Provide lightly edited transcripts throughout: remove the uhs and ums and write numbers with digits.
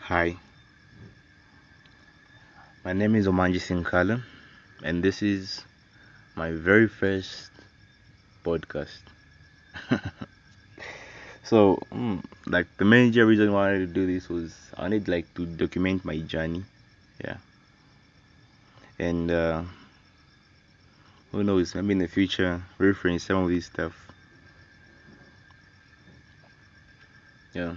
Hi, my name is Omanji sinkala, and this is my very first podcast. Like the major reason why I wanted to do this was I wanted like to document my journey, yeah, and who knows, maybe in the future reference some of these stuff, yeah.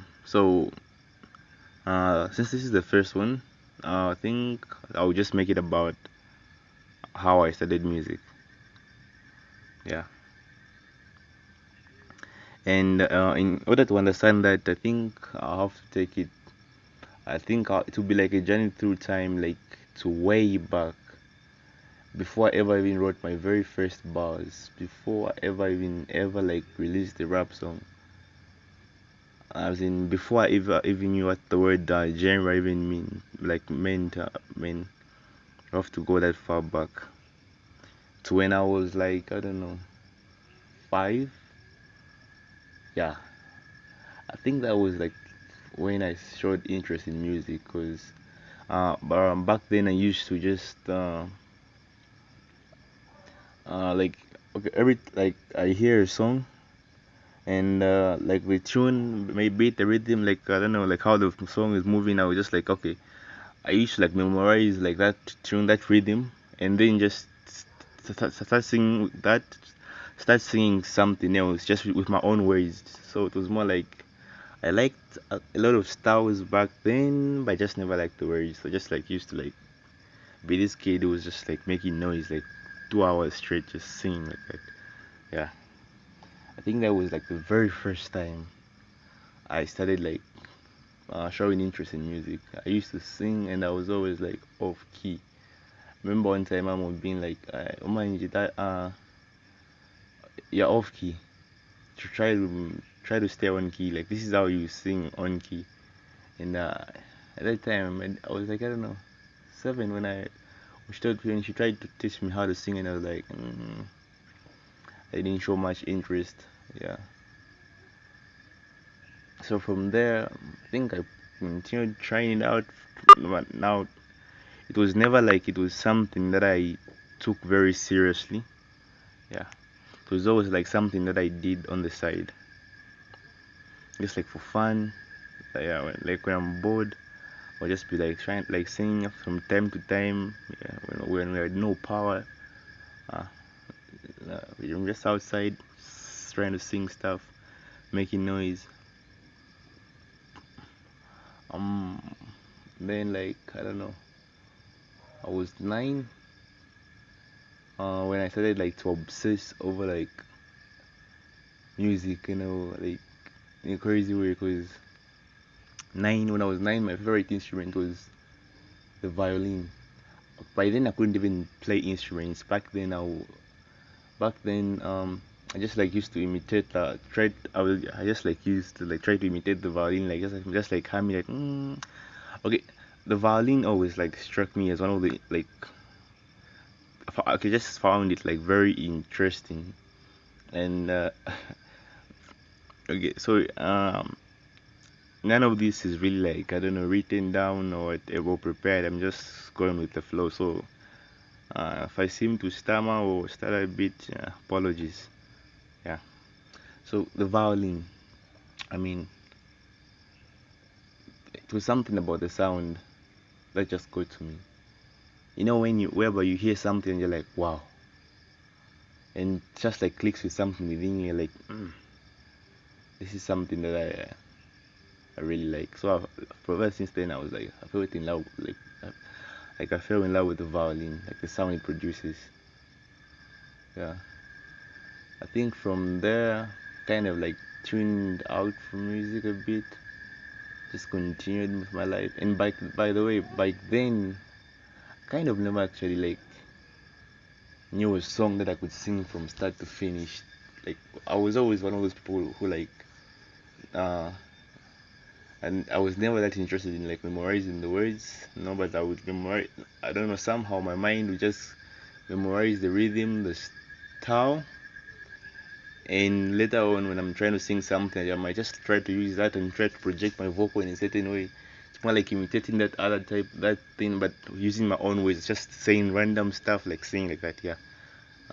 Since this is the first one, I think I'll just make it about how I studied music, yeah. And in order to understand that, I think I'll have to take it. I think it will be like a journey through time, like to way back before I ever even wrote my very first bars, before I ever like released a rap song. As in before I even knew what the word genre even meant. I have to go that far back to when I was like, I don't know, 5. Yeah, I think that was like when I showed interest in music, cause back then I used to just like, okay, every like I hear a song and like the tune, maybe the rhythm, like I don't know, like how the song is moving. I was just like, okay, I used to like memorize like that tune, that rhythm, and then just start singing that, start singing something else just with my own words. So it was more like I liked a lot of styles back then, but I just never liked the words. So just like used to like be this kid who was just like making noise like 2 hours straight, just singing like that. Yeah, I think that was like the very first time I started like showing interest in music. I used to sing and I was always like off key. Remember one time I was being like, Omanji, that you're off key. To try to stay on key. Like this is how you sing on key. And at that time I was like, I don't know, 7 when she tried to teach me how to sing, and I was like, I didn't show much interest. Yeah. So from there, I think I continued trying it out. But now it was never like it was something that I took very seriously. Yeah, it was always like something that I did on the side, just like for fun. Yeah, like when I'm bored, I'll just be like trying, like singing from time to time. Yeah, when we had no power, uh, I'm just outside, trying to sing stuff, making noise. Um, then like I don't know, I was 9 when I started like to obsess over like music, like in a crazy way. Cause when I was 9, my favorite instrument was the violin. By then, I couldn't even play instruments. Back then, I just like used to imitate. I just like used to like try to imitate the violin, like just like humming like. Okay, the violin always like struck me as one of the like. I just found it like very interesting, and okay, so none of this is really like I don't know written down or whatever prepared. I'm just going with the flow. So if I seem to stammer or stutter a bit, apologies. Yeah. So the violin, I mean, it was something about the sound that just got to me. You know when you wherever you hear something, you're like, wow, and just like clicks with something within you, you're like, this is something that I really like. So ever since then, I was like, I felt in love, like I fell in love with the violin, like the sound it produces. Yeah. I think from there, kind of like tuned out from music a bit, just continued with my life. And by the way, back then, kind of never actually like knew a song that I could sing from start to finish. Like I was always one of those people who like, uh, and I was never that interested in like memorizing the words. No, but I would memorize. I don't know, somehow my mind would just memorize the rhythm, the style, and later on when I'm trying to sing something, I might just try to use that and try to project my vocal in a certain way more like imitating that other type, that thing, but using my own words, just saying random stuff, like saying like that, yeah.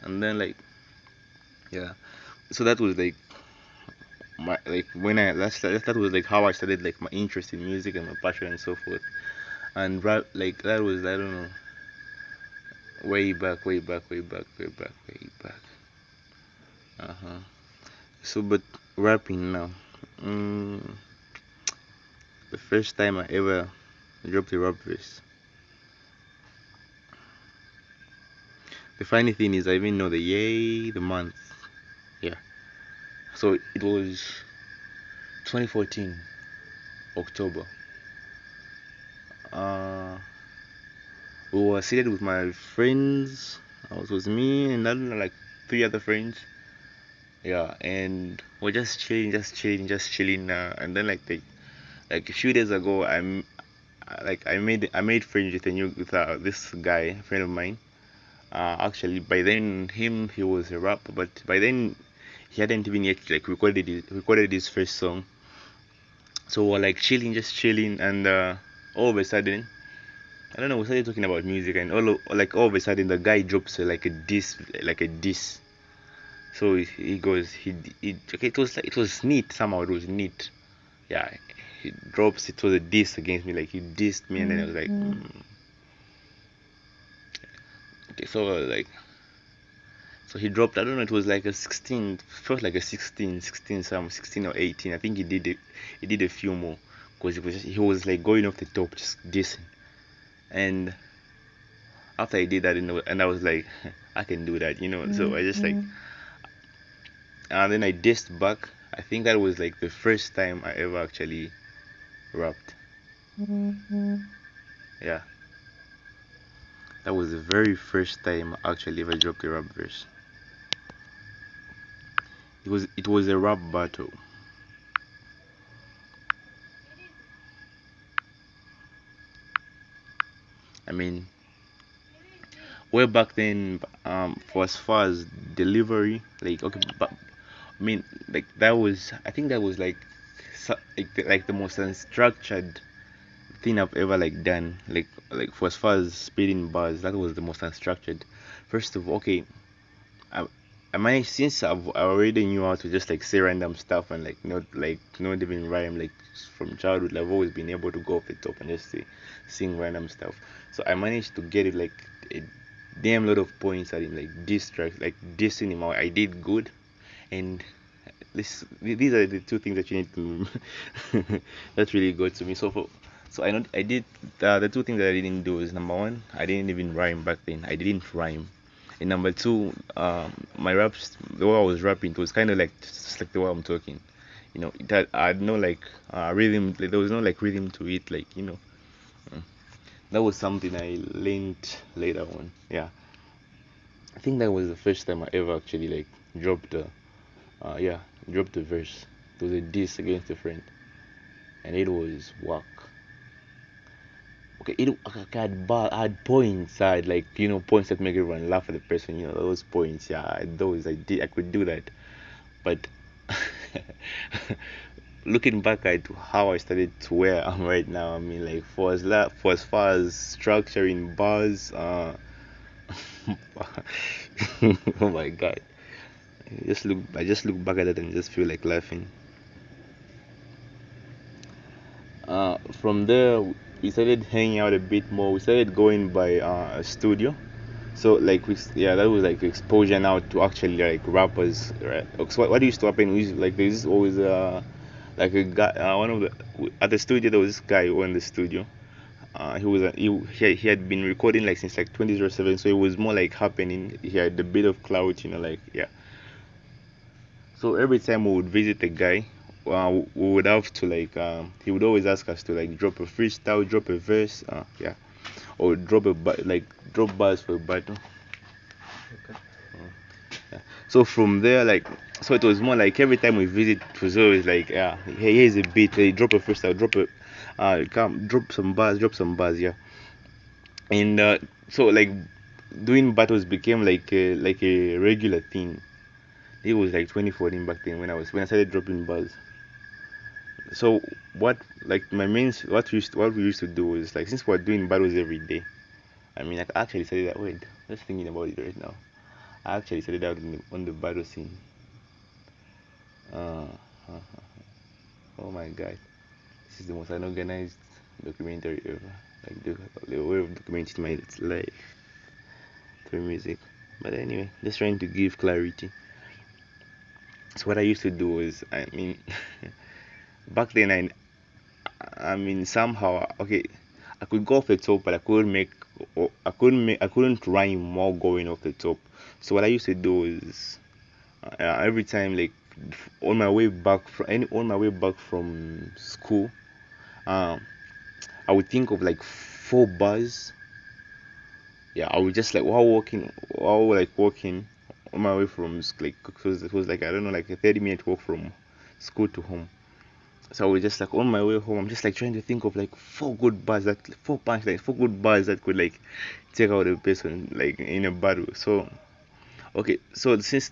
And then like, yeah. So that was like my, like when I that was like how I started like my interest in music and my passion and so forth. And rap, like that was, I don't know, way back, way back, way back, way back, way back. Uh-huh. So, but rapping now. Mm, the first time I ever dropped a rap verse. The funny thing is, I even know the yay, the month. Yeah. So it was 2014, October. Uh, we were seated with my friends. It was me and I don't know, like three other friends. Yeah, and we're just chilling, just chilling, just chilling. And then like a few days ago, I made friends with this guy, a friend of mine. Actually, by then he was a rapper, but by then he hadn't even yet like recorded his first song. So we're like chilling, just chilling, and all of a sudden, I don't know, we started talking about music, and all of a sudden the guy drops like a diss, like a diss. So he goes, okay, it was neat somehow, it was neat. Yeah, he drops, it was a diss against me, like he dissed me, and then I was like, okay, so he dropped, I don't know, it was like a 16, felt like a 16 or 18. I think he did a few more, because he was like going off the top, just dissing. And after I did that, and I was like, I can do that, So I just like, and then I dissed back. I think that was like the first time I ever actually rapped. Yeah, that was the very first time I actually ever dropped a rap verse. It was a rap battle. I mean, way back then, for as far as delivery, like okay, but I mean, like that was, I think that was like like the most unstructured thing I've ever like done. Like for as far as spitting bars, that was the most unstructured. First of all, okay, I, I managed, since I already knew how to just like say random stuff and not even rhyme, like from childhood I've always been able to go off the top and just sing random stuff. So I managed to get it like a damn lot of points at him, like diss tracks, like dissing him out. I did good, and these are the two things that you need to that really got to me. So I did the two things that I didn't do is, number one, I didn't even rhyme back then. I didn't rhyme. And number two, my raps, the way I was rapping, it was kind of like just like the way I'm talking. I had no like rhythm. There was no like rhythm to it. Mm. That was something I learned later on. Yeah, I think that was the first time I ever actually like dropped a yeah, dropped a verse. It was a diss against a friend, and it was whack. Okay, I had points. I had like points that make everyone laugh at the person. Those points. Yeah, I could do that. But looking back at how I started to where I'm right now, I mean, like for as far as structuring bars, oh my god, I just look back at it and just feel like laughing. From there, we started hanging out a bit more. We started going by a studio. So like yeah, that was like exposure now to actually like rappers, right? So what used to happen? Like there's always like a guy, one of the at the studio there was this guy who owned the studio. He had been recording like since like 2007, so it was more like happening. He had a bit of clout, like yeah. So every time we would visit the guy, we would have to like he would always ask us to like drop a freestyle, drop a verse, yeah, or like drop bars for a battle. Yeah. So from there, like, so it was more like every time we visit, it was always like, yeah, hey, here's a beat, hey, drop a freestyle, come, drop some bars, yeah. And so like doing battles became like a regular thing. It was like 2014 back then when I started dropping bars. So what like my main what we used to do is like since we're doing battles every day. I mean, I actually said that. Wait, just thinking about it right now. I actually started out on the battle scene. Uh, uh, oh my god, this is the most unorganized documentary ever. Like the way of documenting my life through music. But anyway, just trying to give clarity. So what I used to do is, I mean, back then I mean somehow okay, I could go off the top, but I couldn't rhyme while going off the top. So what I used to do is every time like on my way back from school, um I would think of like 4 bars. Yeah, I would just like while walking on my way from like because it was like I don't know like a 30-minute walk from school to home. So I was just like on my way home, I'm just like trying to think of like 4 good bars that 4 punch like 4 good bars that could like take out a person like in a battle. So okay, so since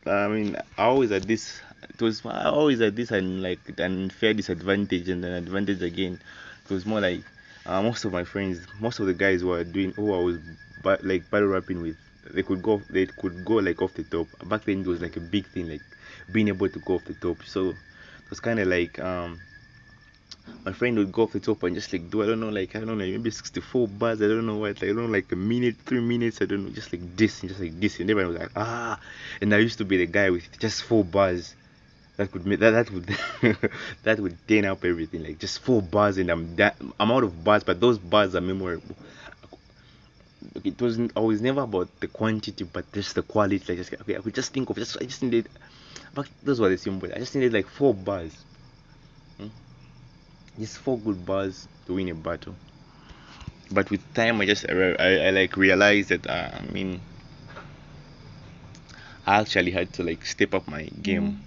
I mean I always had this it was I always had this and like an unfair disadvantage and an advantage again. It was more like most of the guys who I was like battle rapping with, they could go like off the top. Back then it was like a big thing like being able to go off the top. So it was kind of like my friend would go off the top and just like do I don't know like maybe 64 bars. I don't know what I don't know like a minute, 3 minutes. I don't know just like this and everyone was like and I used to be the guy with just 4 bars that could make that would that would turn up everything like just 4 bars and I'm out of bars, but those bars are memorable. It wasn't always never about the quantity but just the quality. Like just okay, I could just think of just I just needed but those were the simple. I just needed like 4 bars. Hmm? Just 4 good bars to win a battle. But with time, I like realized that I mean I actually had to like step up my game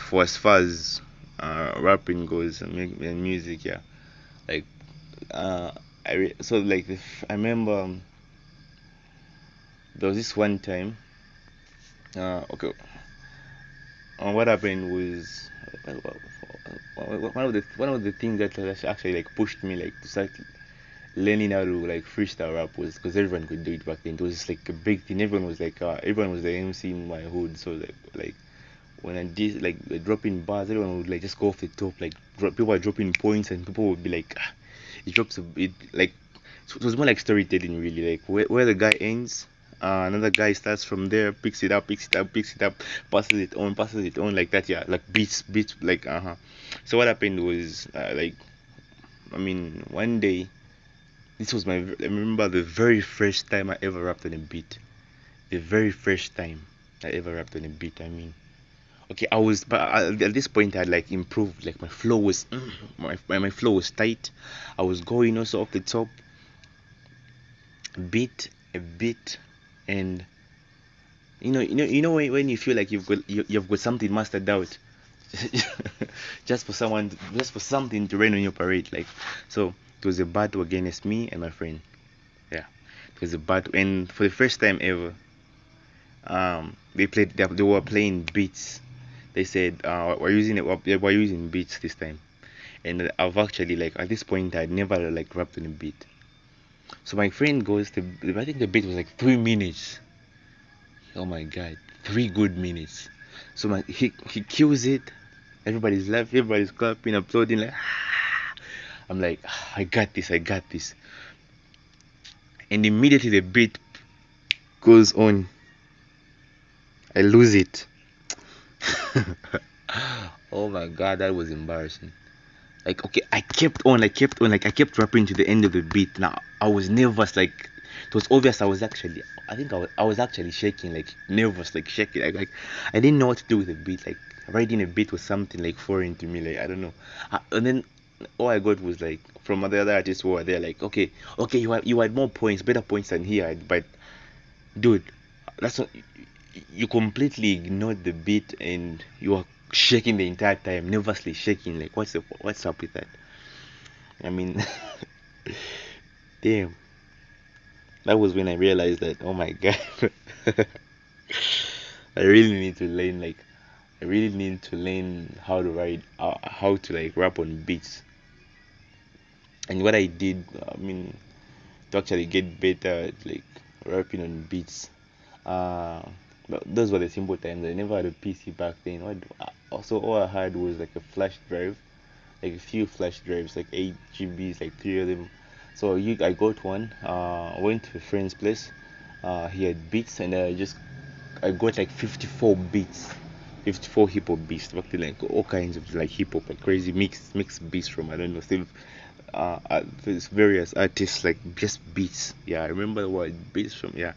for as far as rapping goes and music. Yeah, like uh, so like I remember there was this one time. Okay, what happened was one of the things that actually like pushed me like to start learning how to like freestyle rap was because everyone could do it back then. It was just like a big thing. Everyone was the MC in my hood. So like when I did like dropping bars, everyone would like just go off the top. Like people are dropping points, and people would be like, it drops a bit. Like so it was more like storytelling, really. Like where the guy ends, another guy starts from there, picks it up, passes it on like that. Yeah, like beats, like So what happened was like I mean one day this was I remember the very first time I ever rapped on a beat. The very first time I ever rapped on a beat. I mean, okay, but at this point I'd like improved. Like my flow was, my flow was tight. I was going also off the top, beat a bit, and when you feel like you've got something mastered out, just for something to rain on your parade. Like so, it was a battle against me and my friend. Yeah, it was a battle, and for the first time ever, they were playing beats. They said we're using beats this time, and I've actually like at this point I'd never like rapped on a beat. So my friend goes to I think the beat was like 3 minutes. Oh my god, 3 good minutes. So he kills it. Everybody's laughing, everybody's clapping, applauding like. I'm like, I got this. And immediately the beat goes on. I lose it. Oh my god, that was embarrassing. Like okay, I kept rapping to the end of the beat. Now I was nervous, like it was obvious I was actually shaking, like nervous, like shaking, like I didn't know what to do with the beat. Like writing a beat was something like foreign to me, like I don't know. And then all I got was like from the other artists who were there, like okay, you had more points, better points than he had, but dude, that's not you completely ignored the beat and you are shaking the entire time, nervously shaking. Like what's up with that? I mean, damn. That was when I realized that oh my god, I really need to learn. Like I really need to learn how to write, how to like rap on beats. And what I did, I mean, to actually get better at like rapping on beats. Uh, but those were the simple times. I never had a PC back then. Also, all I had was like a flash drive, like a few flash drives, like 8 GBs, like three of them. So I got one. Went to a friend's place. He had beats, and I got like 54 beats, 54 hip hop beats, actually like all kinds of like hip hop, like crazy mixed beats from I don't know, still there's various artists, like just beats. Yeah, I remember what beats from, yeah.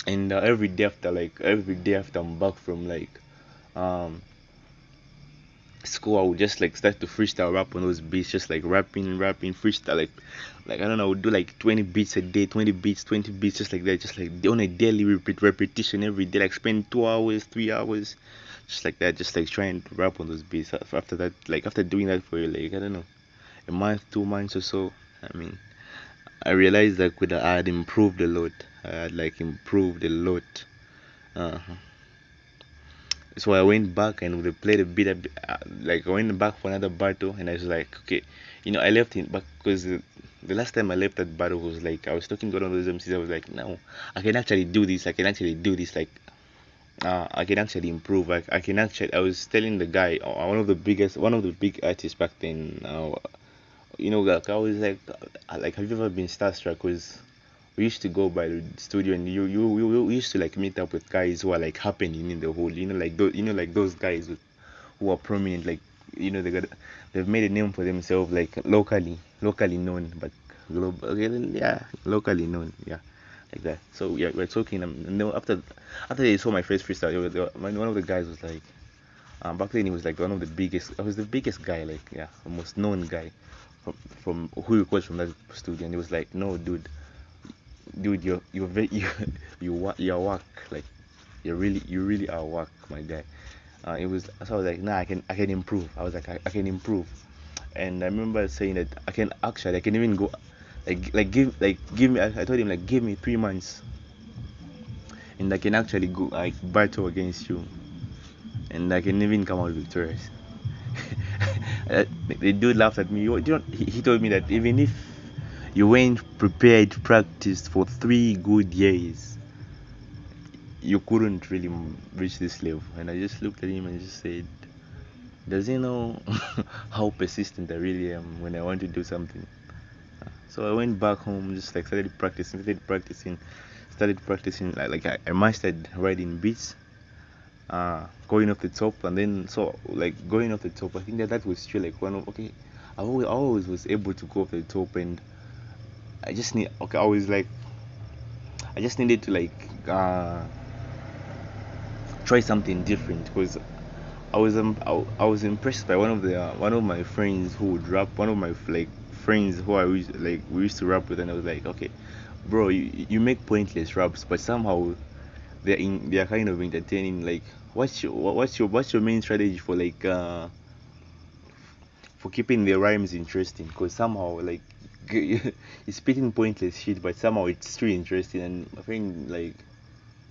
And every day after I'm back from like um school, I would just like start to freestyle rap on those beats, just like rapping freestyle, like I don't know, I would do like 20 beats a day, 20 beats, just like that, just like on a daily repetition every day, like spend 2 hours, 3 hours, just like that, just like trying to rap on those beats. After that, like after doing that for like I don't know, a month, 2 months or so, I mean, I realized that I had improved a lot. I had like improved a lot. uh so I went back and we played a bit, like I went back for another battle, and I was like, okay, I left it back because the last time I left that battle was like I was talking to one of those MCs. I was like, no, I can actually do this. I can actually do this. Like, I can actually improve. I can actually. I was telling the guy, one of the big artists back then. Like I was like, have you ever been starstruck? Because we used to go by the studio, and we used to like meet up with guys who are like happening in the whole, like those guys who are prominent, like they've made a name for themselves, like locally known, but global, okay, yeah, locally known, yeah, like that. So yeah, we're talking, and then after they saw my first freestyle, one of the guys was like, back then he was like one of the biggest. I was the biggest guy, like, yeah, the most known guy from who records from that studio, and he was like, no, dude, you're very you're work, like you really are work, my guy. It was so I was like, nah, I can improve. I was like, I can improve. And I remember saying that I can even go, give me. I told him, like, give me 3 months, and I can actually go like battle against you, and I can even come out victorious. The dude laughed at me. He told me that even if you weren't prepared to practice for 3 good years, you couldn't really reach this level. And I just looked at him and just said, does he know how persistent I really am when I want to do something? So I went back home, just like started practicing. I mastered writing beats, going off the top, and then so like going off the top. I think that was still like one of, okay. I always was able to go off the top, and I just need okay. I just needed to like try something different, because I was impressed by one of my friends who would rap. One of my like friends who we used to rap with, and I was like, okay, bro, you make pointless raps, but somehow they are kind of entertaining. Like, what's your main strategy for for keeping the rhymes interesting? Because somehow, like, you're spitting pointless shit, but somehow it's still interesting. And my friend like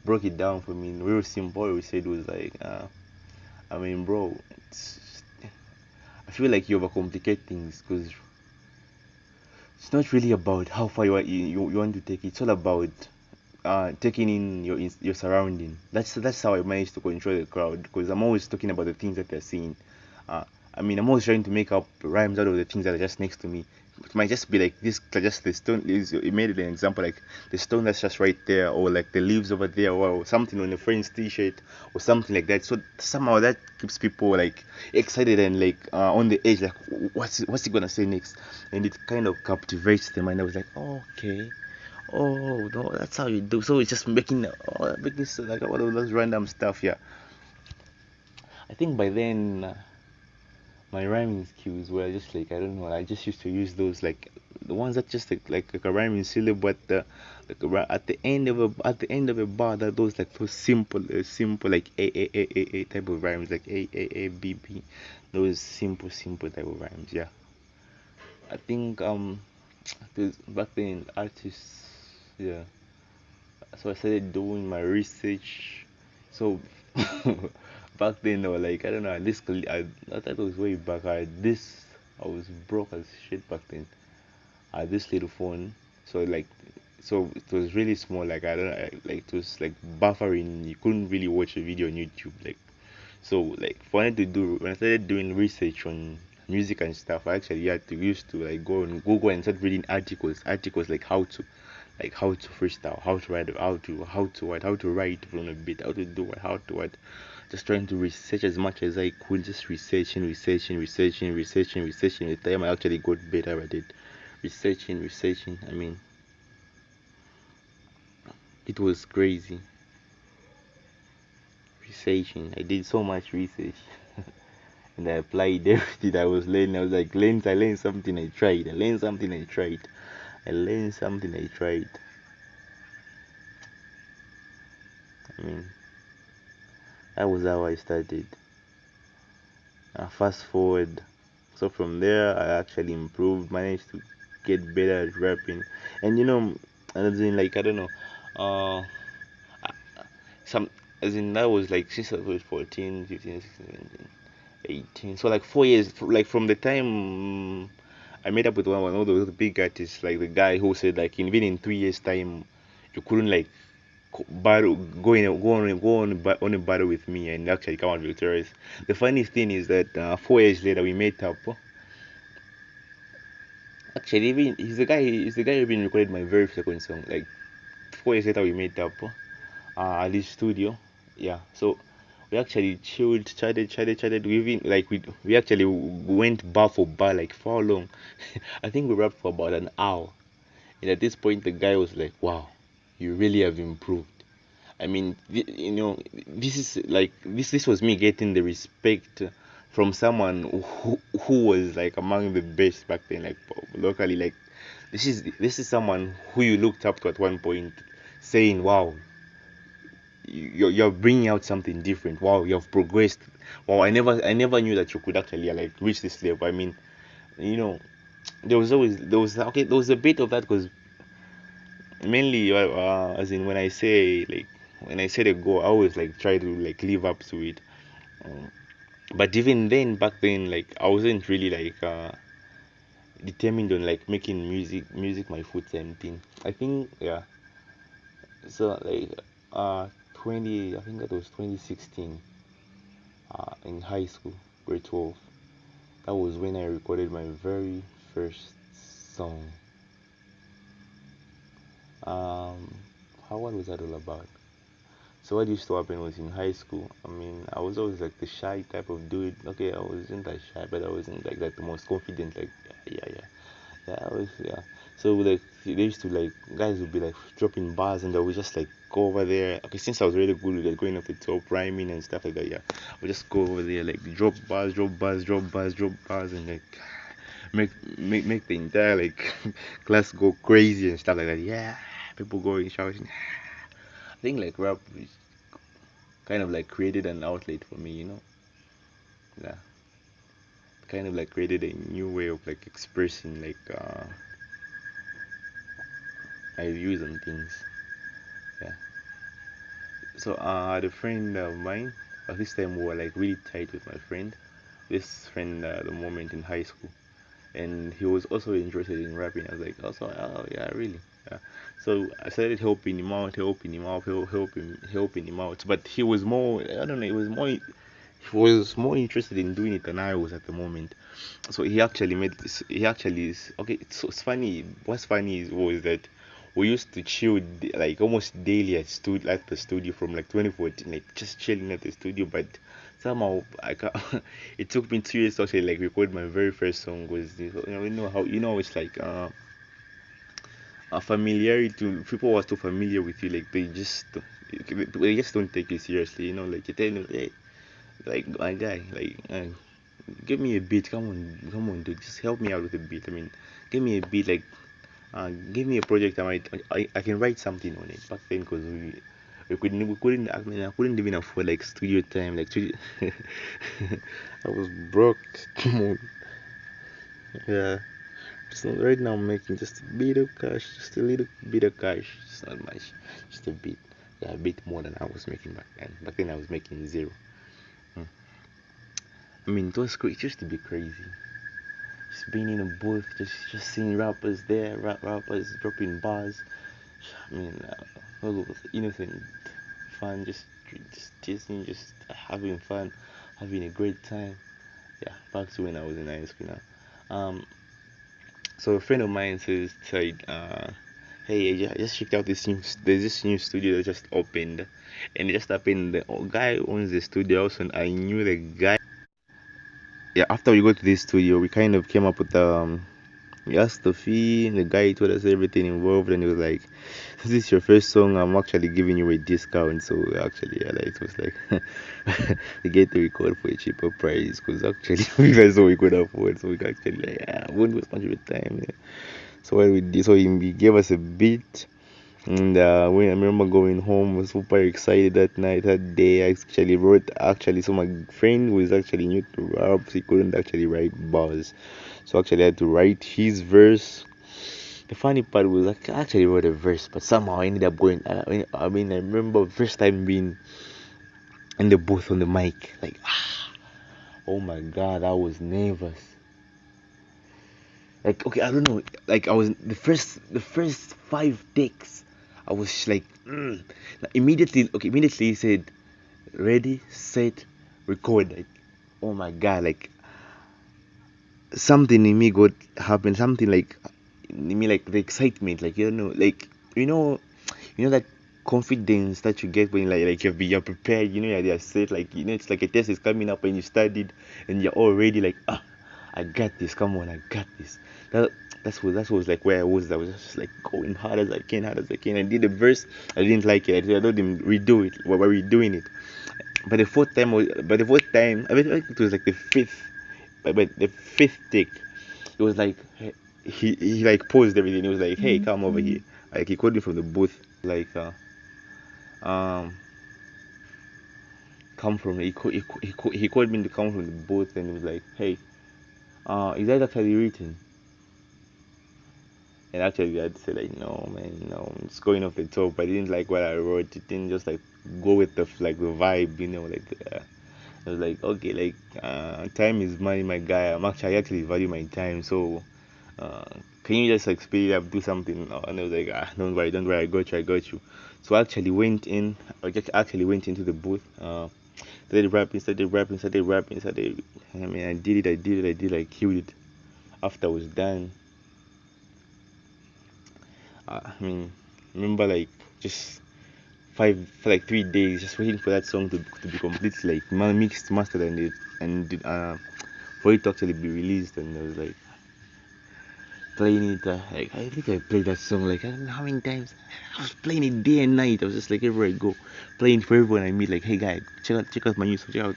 broke it down for me in real simple. What we said was like, I mean, bro, I feel like you overcomplicate things, because it's not really about how far you want to take it. It's all about taking in your surrounding. That's how I managed to control the crowd, because I'm always talking about the things that they're seeing. Uh, I mean, I'm always trying to make up rhymes out of the things that are just next to me. It might just be like this, like just the stone. It made it an example, like the stone that's just right there, or like the leaves over there, or something on a friend's t-shirt, or something like that. So somehow that keeps people like excited and like on the edge, like what's he gonna say next, and it kind of captivates them. And I was like, oh, okay. Oh no, that's how you do. So it's just making like all of those random stuff. Yeah, I think by then my rhyming skills were just like, I don't know. I just used to use those, like the ones that just like a rhyming syllable at at the end of a bar. That those simple like a type of rhymes, like a b b. Those simple type of rhymes. Yeah, I think 'cause back then artists. Yeah, so I started doing my research. So back then, or like I don't know, this I thought it was way back. I was broke as shit back then. I had this little phone, so like, so it was really small. Like I don't like it was like buffering. You couldn't really watch a video on YouTube. Like so, like for me to do when I started doing research on music and stuff, I actually had to used to like go on Google and start reading articles like how to freestyle, how to write, how to write from a beat, how to do what, how to what. Just trying to research as much as I could, just researching. The time I actually got better at it, researching. I mean, it was crazy. Researching. I did so much research, and I applied everything I was learning. I was like, I learned something. I tried. I learned something. I tried. I learned something. I tried. I mean, that was how I started. Fast forward, so from there I actually improved, managed to get better at rapping, and as in like I don't know, uh, some as in that was like since I was 14, 15, 16, 17, 18. So like 4 years, like from the time I met up with one of those big artists, like the guy who said like even in 3 years time you couldn't like battle go on a battle with me and actually come out victorious. The funny thing is that 4 years later we met up. Actually, even he's the guy who even recorded my very second song. Like 4 years later we met up at his studio. Yeah, so we actually chilled, chatted. We even like we actually went bar for bar like for how long? I think we rapped for about an hour. And at this point, the guy was like, "Wow, you really have improved." I mean, this is like this was me getting the respect from someone who was like among the best back then, like locally. Like this is someone who you looked up to at one point, saying, "Wow, you're bringing out something different. Wow, you have progressed. Wow, I never knew that you could actually like reach this level." I mean, you know, there was a bit of that because mainly as in when I say the goal, I always like try to like live up to it. Um, but even then, back then, like I wasn't really like determined on like making music my full time thing. I think yeah. So like 20, I think that was 2016 in high school, grade 12. That was when I recorded my very first song. Um, what was that all about? So what used to happen was in high school. I mean, I was always like the shy type of dude. Okay, I wasn't that shy, but I wasn't like that the most confident. Like yeah. I was yeah. So like they used to like guys would be like dropping bars, and I would just like go over there. Okay, since I was really good with like going off the top, rhyming and stuff like that. Yeah, I would just go over there like drop bars, and like make the entire like class go crazy and stuff like that. Yeah, people going shouting. I think like rap is kind of like created an outlet for me, yeah, kind of like created a new way of like expressing like my views on things, yeah. So I had a friend of mine. At this time we were like really tight with my friend, this friend at the moment in high school, and he was also interested in rapping. I was like, also, oh yeah, really, yeah. So I started helping him out. But he was more, I don't know, he was more interested in doing it than I was at the moment. So he actually made this. He actually is okay. So it's funny. What's funny was that we used to chill like almost daily at the studio from like 2014, like just chilling at the studio. But somehow I can't, it took me 2 years to actually like record my very first song. Was how it's like a familiarity to people who are too familiar with you, like they just don't take you seriously. Like you tell them, hey, like my guy, like give me a beat, come on, dude, just help me out with a beat. I mean, give me a beat, like give me a project. I can write something on it back then because we couldn't, I mean, I couldn't even afford like studio time, like studio. I was broke. Come on, yeah. So right now I'm making just a bit of cash, just a little bit of cash. It's not much, just a bit. Yeah, a bit more than I was making back then. Back then I was making zero. I mean, it was great. It used to be crazy. Just being in a booth, just seeing rappers there, rappers dropping bars. I mean, all of us innocent fun, just chasing, just having fun, having a great time. Yeah, back to when I was in high school now. So a friend of mine said, hey, I just checked out there's this new studio that just opened, and it just happened. The guy who owns the studio also, and I knew the guy. Yeah, after we got to this studio, we kind of came up with we asked the fee, and the guy told us everything involved, and he was like, "This is your first song. I'm actually giving you a discount." So actually, yeah, like, it was like we get to record for a cheaper price because actually that's all we could afford. So we actually like, yeah, won't waste much of your time. Yeah. So what we did, so he gave us a beat. And when I remember going home, was super excited that night, that day. I actually wrote, so my friend was actually new to rap, so he couldn't actually write bars. So actually, I had to write his verse. The funny part was I actually wrote a verse, but somehow I ended up going. I remember first time being in the booth on the mic, like, oh my god, I was nervous. Like, okay, I don't know, like I was the first 5 takes, I was like, immediately he said, ready, set, record. Like, oh my god, like something in me got happened, something like in me, like the excitement, like, you know that confidence that you get when like you're prepared, you're set, like, it's like a test is coming up and you studied and you're already like, I got this, come on, I got this. that that was like where I was just like going hard as I can. I did the verse, I didn't like it, I told him redo it, while we're redoing it. By the fourth time, I mean, it was like the fifth, but the fifth take, it was like, he like paused everything. He was like, "Hey, come over here." Like, he called me from the booth. Like, um, come from he called me to come from the booth, and he was like, "Hey, is that actually written?" And actually, I'd say like, "No, man, no, it's going off the top. I didn't like what I wrote. It didn't just like go with the vibe, like." I was like, okay, like, time is money, my guy. I actually value my time, so uh, can you just like speed it up, do something? And I was like, don't worry, I got you. So I actually went into the booth, started rapping. I mean, I did, I killed it. After I was done, I mean, remember, like, just for like 3 days, just waiting for that song to be completely like mixed, mastered, and for it to actually be released. And I was like playing it, like, I think I played that song like, I don't know how many times. I was playing it day and night. I was just like, everywhere I go, playing for everyone I meet, like, hey guy, check out my new song, check out,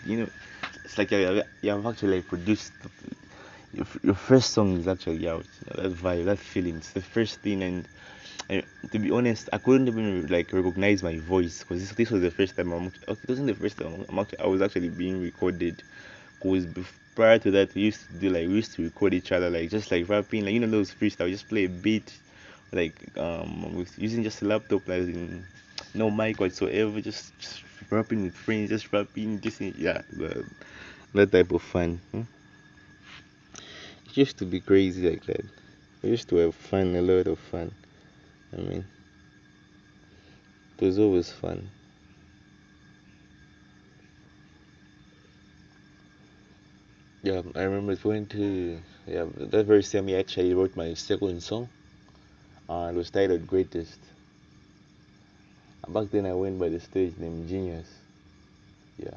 it's like you have actually like produced your first song is actually out. That vibe, that feeling, it's the first thing. And to be honest, I couldn't even like recognize my voice because this was the first time okay, it wasn't the first time I was actually being recorded. Because prior to that, we used to record each other, like, just like rapping, like, those freestyle, just play a beat, like, with using just a laptop, like, no mic whatsoever, just rapping with friends, just rapping, yeah, that type of fun. It used to be crazy like that. We used to have fun, a lot of fun. I mean, it was always fun. Yeah, I remember going to, yeah, that very same year I actually wrote my second song. It was titled Greatest. Back then I went by the stage name Genius. Yeah.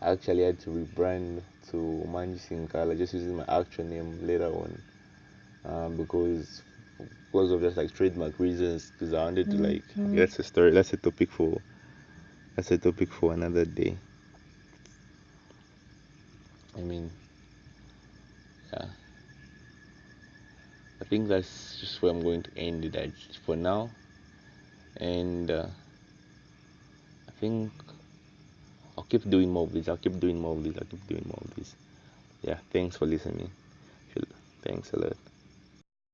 I actually had to rebrand to Omanji sinkala, just using my actual name later on, because of just like trademark reasons. Because I wanted to, like, that's a story. That's a topic for another day. I mean, yeah. I think that's just where I'm going to end it at for now. And I think I'll keep doing more of this. I'll keep doing more of this. I'll keep doing more of this. Yeah. Thanks for listening. Thanks a lot.